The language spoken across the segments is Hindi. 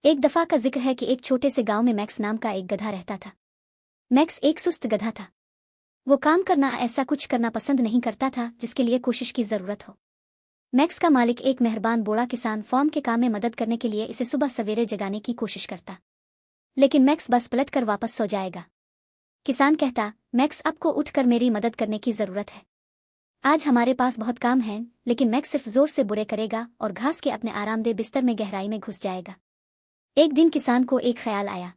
एक दफा का जिक्र है कि एक छोटे से गांव में मैक्स नाम का एक गधा रहता था। मैक्स एक सुस्त गधा था। वो काम करना ऐसा कुछ करना पसंद नहीं करता था जिसके लिए कोशिश की जरूरत हो। मैक्स का मालिक एक मेहरबान बूढ़ा किसान फार्म के काम में मदद करने के लिए इसे सुबह सवेरे जगाने की कोशिश करता, लेकिन मैक्स बस पलट कर वापस सो जाएगा। किसान कहता, मैक्स आपको उठकर मेरी मदद करने की जरूरत है। आज हमारे पास बहुत काम है। लेकिन मैक्स सिर्फ जोर से बुरे करेगा और घास के अपने आरामदेह बिस्तर में गहराई में घुस जाएगा। एक दिन किसान को एक ख्याल आया।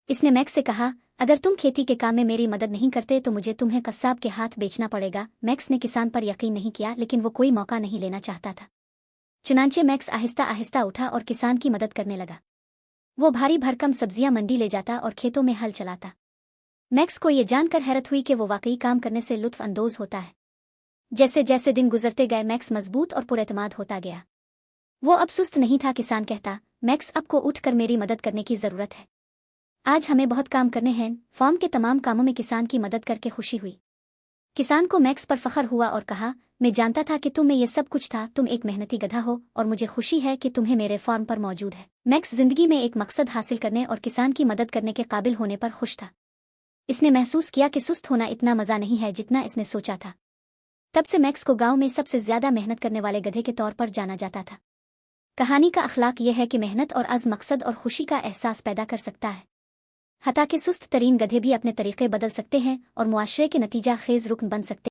इसने मैक्स से कहा, अगर तुम खेती के काम में मेरी मदद नहीं करते तो मुझे तुम्हें कस्साब के हाथ बेचना पड़ेगा। मैक्स ने किसान पर यकीन नहीं किया, लेकिन वो कोई मौका नहीं लेना चाहता था। चुनांचे मैक्स आहिस्ता आहिस्ता उठा और किसान की मदद करने लगा। वो भारी भरकम सब्जियां मंडी ले जाता और खेतों में हल चलाता। मैक्स को ये जानकर हैरत हुई कि वो वाकई काम करने से लुत्फ अंदोज होता है। जैसे जैसे दिन गुजरते गए मैक्स मजबूत और पुरएतमाद होता गया। वो अब सुस्त नहीं था। किसान कहता, मैक्स आपको उठकर मेरी मदद करने की जरूरत है। आज हमें बहुत काम करने हैं। फार्म के तमाम कामों में किसान की मदद करके खुशी हुई। किसान को मैक्स पर फख्र हुआ और कहा, मैं जानता था कि तुम में ये सब कुछ था। तुम एक मेहनती गधा हो और मुझे खुशी है कि तुम्हें मेरे फार्म पर मौजूद है। मैक्स जिंदगी में एक मकसद हासिल करने और किसान की मदद करने के काबिल होने पर खुश था। इसने महसूस किया कि सुस्त होना इतना मजा नहीं है जितना इसने सोचा था। तब से मैक्स को गांव में सबसे ज्यादा मेहनत करने वाले गधे के तौर पर जाना जाता था। कहानी का अखलाक यह है कि मेहनत और अज़्म मकसद और खुशी का एहसास पैदा कर सकता है। हता के सुस्त तरीन गधे भी अपने तरीके बदल सकते हैं और मुआशरे के नतीजा खेज रुकन बन सकते हैं।